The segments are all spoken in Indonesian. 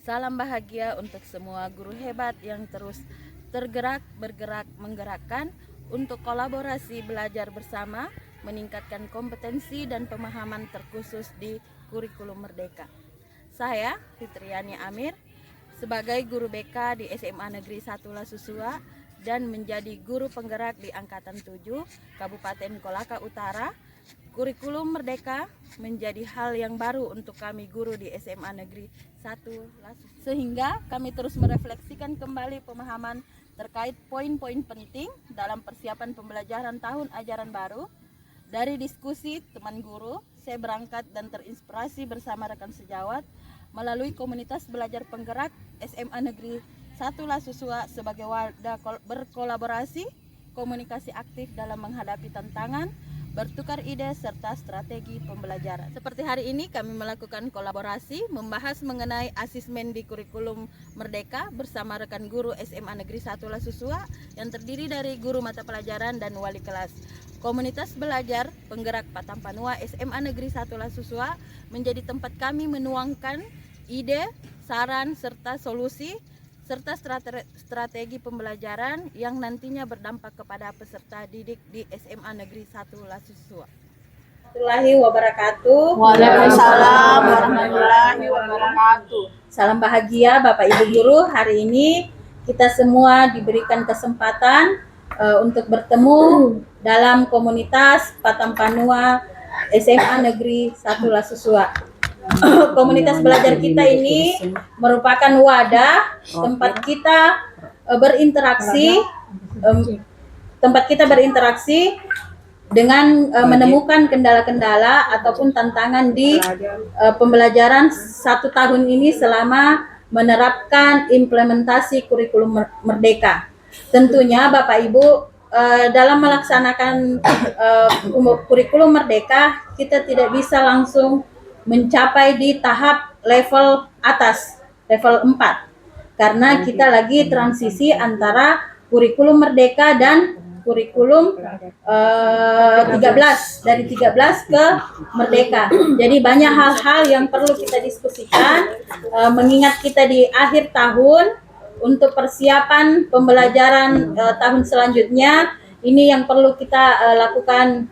Salam bahagia untuk semua guru hebat yang terus bergerak, menggerakkan untuk kolaborasi belajar bersama, meningkatkan kompetensi dan pemahaman terkhusus di kurikulum Merdeka. Saya, Fitriani Amir, sebagai guru BK di SMA Negeri 1 Lasusua dan menjadi guru penggerak di Angkatan 7 Kabupaten Kolaka Utara, kurikulum Merdeka menjadi hal yang baru untuk kami guru di SMA Negeri 1 Lasusua. Sehingga kami terus merefleksikan kembali pemahaman terkait poin-poin penting dalam persiapan pembelajaran tahun ajaran baru. Dari diskusi teman guru, saya berangkat dan terinspirasi bersama rekan sejawat melalui komunitas belajar penggerak SMA Negeri 1 Lasusua sebagai wadah berkolaborasi, komunikasi aktif dalam menghadapi tantangan, bertukar ide serta strategi pembelajaran. Seperti hari ini kami melakukan kolaborasi membahas mengenai asesmen di kurikulum Merdeka bersama rekan guru SMA Negeri 1 Lasusua yang terdiri dari guru mata pelajaran dan wali kelas. Komunitas belajar penggerak Patampanua SMA Negeri 1 Lasusua menjadi tempat kami menuangkan ide, saran serta solusi serta strategi pembelajaran yang nantinya berdampak kepada peserta didik di SMA Negeri 1 Lasusua. Warahmatullahi wabarakatuh. Waalaikumsalam warahmatullahi wabarakatuh. Salam bahagia Bapak Ibu guru. Hari ini kita semua diberikan kesempatan untuk bertemu dalam komunitas Patampanua SMA Negeri 1 Lasusua. Komunitas belajar kita ini merupakan wadah tempat kita berinteraksi dengan menemukan kendala-kendala ataupun tantangan di pembelajaran 1 tahun ini selama menerapkan implementasi kurikulum Merdeka. Tentunya Bapak Ibu dalam melaksanakan kurikulum Merdeka kita tidak bisa langsung mencapai di tahap level atas, level 4. Karena kita lagi transisi antara kurikulum Merdeka dan kurikulum 13, dari 13 ke Merdeka. Jadi banyak hal-hal yang perlu kita diskusikan, mengingat kita di akhir tahun untuk persiapan pembelajaran tahun selanjutnya. Ini yang perlu kita lakukan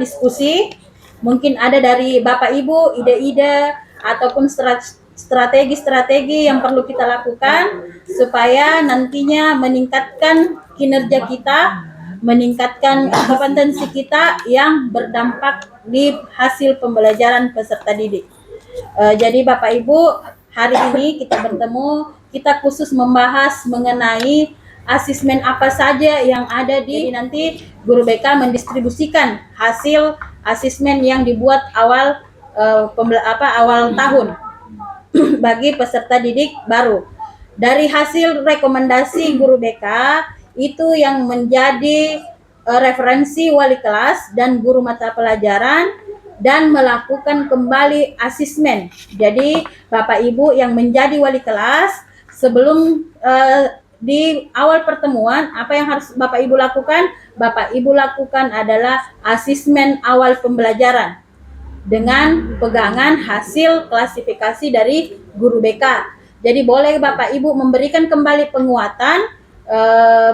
diskusi. Mungkin ada dari Bapak Ibu ide-ide ataupun strategi-strategi yang perlu kita lakukan supaya nantinya meningkatkan kinerja kita, meningkatkan kompetensi kita yang berdampak di hasil pembelajaran peserta didik. Jadi Bapak Ibu, hari ini kita bertemu, kita khusus membahas mengenai asesmen apa saja yang ada di nanti guru BK mendistribusikan hasil asesmen yang dibuat awal tahun bagi peserta didik baru. Dari hasil rekomendasi guru BK itu yang menjadi referensi wali kelas dan guru mata pelajaran dan melakukan kembali asesmen. Jadi Bapak Ibu yang menjadi wali kelas sebelum di awal pertemuan, apa yang harus Bapak Ibu lakukan? Bapak Ibu lakukan adalah asesmen awal pembelajaran dengan pegangan hasil klasifikasi dari guru BK. Jadi boleh Bapak Ibu memberikan kembali penguatan,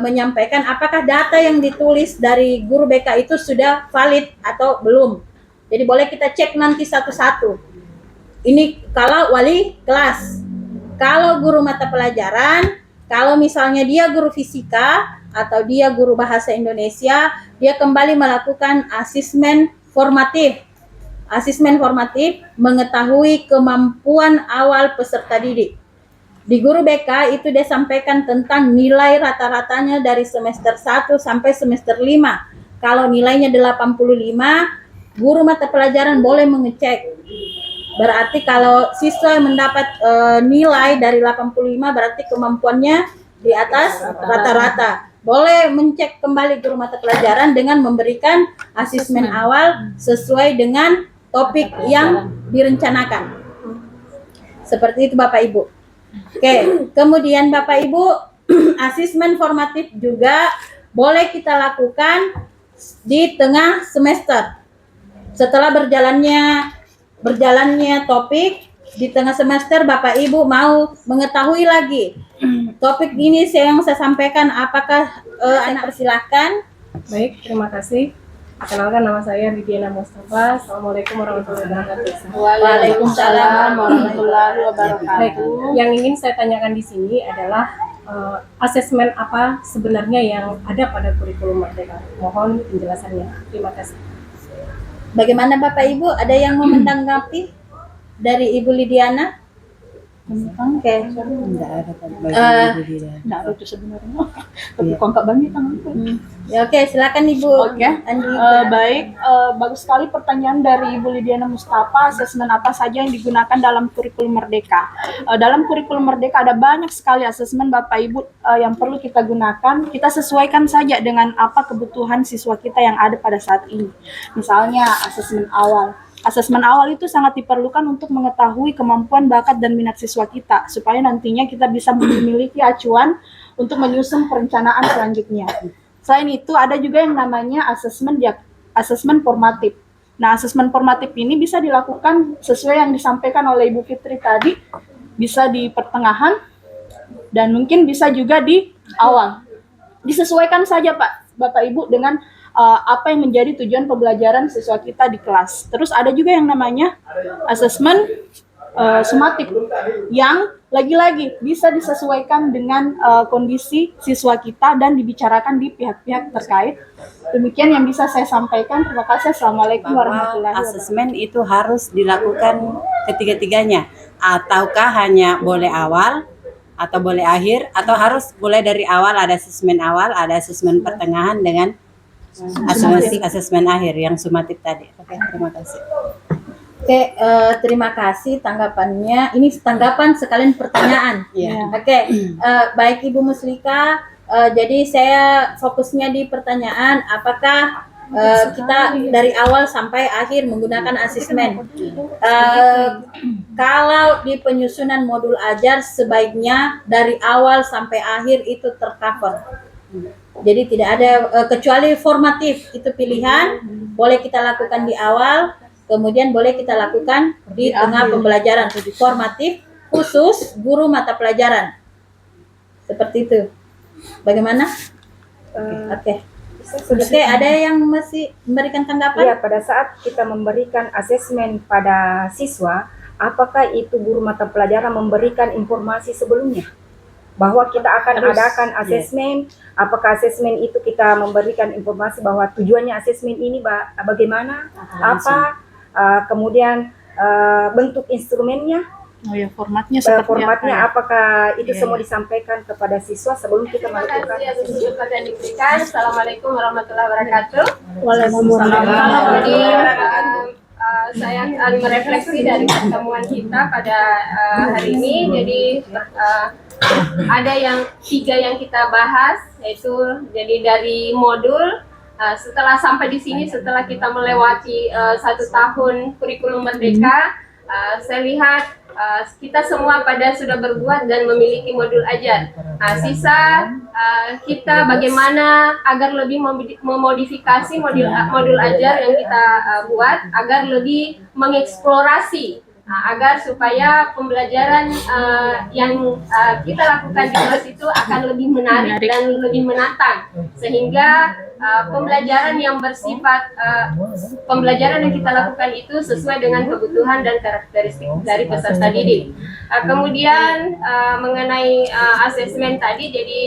menyampaikan apakah data yang ditulis dari guru BK itu sudah valid atau belum. Jadi boleh kita cek nanti satu-satu. Ini kalau wali kelas. Kalau guru mata pelajaran, kalau misalnya dia guru fisika atau dia guru bahasa Indonesia, dia kembali melakukan asesmen formatif. Asesmen formatif mengetahui kemampuan awal peserta didik. Di guru BK itu dia sampaikan tentang nilai rata-ratanya dari semester 1 sampai semester 5. Kalau nilainya 85, guru mata pelajaran boleh mengecek. Berarti kalau siswa mendapat nilai dari 85 berarti kemampuannya di atas rata-rata. Boleh mencek kembali guru mata pelajaran dengan memberikan asesmen awal sesuai dengan topik yang direncanakan. Seperti itu Bapak Ibu. Oke, kemudian Bapak Ibu, asesmen formatif juga boleh kita lakukan di tengah semester. Setelah berjalannya topik, di tengah semester Bapak Ibu mau mengetahui lagi topik ini yang saya sampaikan, apakah anak persilahkan? Baik, terima kasih. Perkenalkan, nama saya Viviana Mustafa. Assalamualaikum warahmatullahi wabarakatuh. Waalaikumsalam warahmatullahi Baik, wabarakatuh. yang ingin saya tanyakan di sini adalah asesmen apa sebenarnya yang ada pada kurikulum Merdeka. Mohon penjelasannya. Terima kasih. Bagaimana Bapak Ibu? Ada yang mau menanggapi dari Ibu Lidiana? Oke. Nah, itu sebenarnya. Tapi kok nggak banyak Ya, oke, silakan Ibu. Oke. Andi. Baik, bagus sekali pertanyaan dari Ibu Lidiana Mustafa. Asesmen apa saja yang digunakan dalam kurikulum Merdeka? Dalam kurikulum Merdeka ada banyak sekali asesmen Bapak Ibu yang perlu kita gunakan. Kita sesuaikan saja dengan apa kebutuhan siswa kita yang ada pada saat ini. Misalnya asesmen awal. Asesmen awal itu sangat diperlukan untuk mengetahui kemampuan, bakat, dan minat siswa kita, supaya nantinya kita bisa memiliki acuan untuk menyusun perencanaan selanjutnya. Selain itu, ada juga yang namanya asesmen formatif. Nah, asesmen formatif ini bisa dilakukan sesuai yang disampaikan oleh Ibu Fitri tadi, bisa di pertengahan, dan mungkin bisa juga di awal. Disesuaikan saja Pak, Bapak Ibu dengan apa yang menjadi tujuan pembelajaran siswa kita di kelas. Terus ada juga yang namanya asesmen sumatif yang lagi-lagi bisa disesuaikan dengan kondisi siswa kita dan dibicarakan di pihak-pihak terkait. Demikian yang bisa saya sampaikan. Terima kasih. Assalamualaikum warahmatullahi wabarakatuh. Asesmen itu harus dilakukan ketiga-tiganya, ataukah hanya boleh awal atau boleh akhir, atau harus mulai dari awal, ada asesmen awal, ada asesmen pertengahan dengan asesmen akhir yang sumatif tadi. Oke, terima kasih. Oke, terima kasih tanggapannya. Ini tanggapan sekalian pertanyaan. Iya. Oke, baik Ibu Muslika. Jadi saya fokusnya di pertanyaan, apakah kita dari awal sampai akhir menggunakan asesmen. Kalau di penyusunan modul ajar sebaiknya dari awal sampai akhir itu tercover. Jadi tidak ada kecuali formatif itu pilihan, boleh kita lakukan di awal, kemudian boleh kita lakukan di tengah pembelajaran. Formatif khusus guru mata pelajaran. Seperti itu. Bagaimana? Oke. Oke, ada yang masih memberikan tanggapan? Ya, pada saat kita memberikan asesmen pada siswa, apakah itu guru mata pelajaran memberikan informasi sebelumnya? Bahwa kita akan adakan asesmen, apakah asesmen itu kita memberikan informasi bahwa tujuannya asesmen ini bagaimana, kemudian bentuk instrumennya, Oh ya, formatnya seperti formatnya apa? apakah itu semua disampaikan kepada siswa sebelum kita melakukan asesmen. yang diberikan. Assalamualaikum warahmatullahi wabarakatuh. Waalaikumsalam. Jadi saya akan merefleksi dari pertemuan kita pada hari ini. Jadi ada yang 3 yang kita bahas, yaitu jadi dari modul. Setelah sampai di sini, setelah kita melewati 1 tahun kurikulum Merdeka, saya lihat kita semua pada sudah berbuat dan memiliki modul ajar. Sisa kita bagaimana agar lebih memodifikasi modul ajar yang kita buat agar lebih mengeksplorasi, agar supaya pembelajaran yang kita lakukan di kelas itu akan lebih menarik dan lebih menantang, sehingga pembelajaran yang bersifat pembelajaran yang kita lakukan itu sesuai dengan kebutuhan dan karakteristik dari peserta didik. Kemudian mengenai asesmen tadi, jadi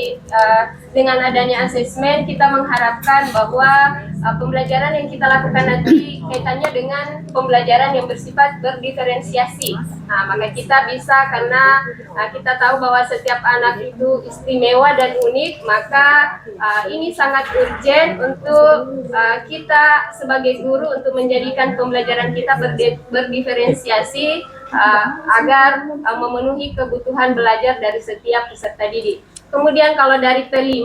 dengan adanya asesmen kita mengharapkan bahwa pembelajaran yang kita lakukan nanti kaitannya dengan pembelajaran yang bersifat berdiferensiasi. Maka kita bisa, karena kita tahu bahwa setiap anak itu istimewa dan unik, maka ini sangat urgent untuk kita sebagai guru untuk menjadikan pembelajaran kita berdiferensiasi agar memenuhi kebutuhan belajar dari setiap peserta didik. Kemudian kalau dari P5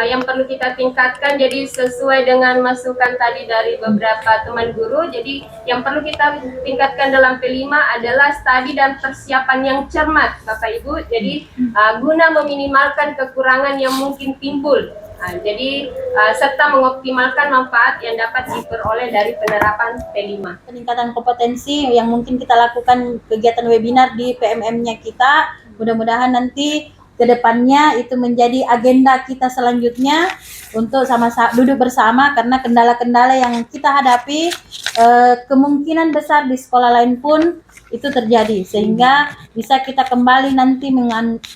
yang perlu kita tingkatkan, jadi sesuai dengan masukan tadi dari beberapa teman guru, jadi yang perlu kita tingkatkan dalam P5 adalah studi dan persiapan yang cermat, Bapak Ibu. Jadi guna meminimalkan kekurangan yang mungkin timbul Jadi serta mengoptimalkan manfaat yang dapat diperoleh dari penerapan P5. Peningkatan kompetensi yang mungkin kita lakukan kegiatan webinar di PMM-nya kita, mudah-mudahan nanti ke depannya itu menjadi agenda kita selanjutnya untuk sama-sama duduk bersama, karena kendala-kendala yang kita hadapi kemungkinan besar di sekolah lain pun itu terjadi, sehingga bisa kita kembali nanti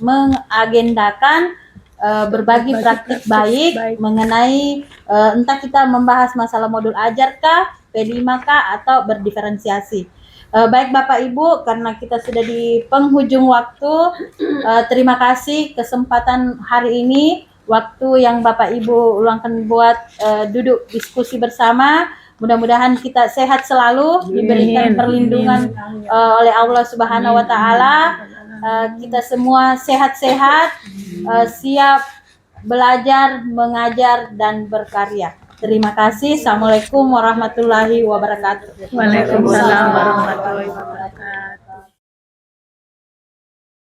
mengagendakan berbagi praktik baik mengenai entah kita membahas masalah modul ajar kah, P5 kah, atau berdiferensiasi. Baik Bapak Ibu, karena kita sudah di penghujung waktu, terima kasih kesempatan hari ini, waktu yang Bapak Ibu luangkan buat duduk diskusi bersama. Mudah-mudahan kita sehat selalu, diberikan perlindungan oleh Allah Subhanahu wa Ta'ala. Kita semua sehat-sehat, siap belajar, mengajar, dan berkarya. Terima kasih. Assalamualaikum warahmatullahi wabarakatuh. Waalaikumsalam warahmatullahi wabarakatuh.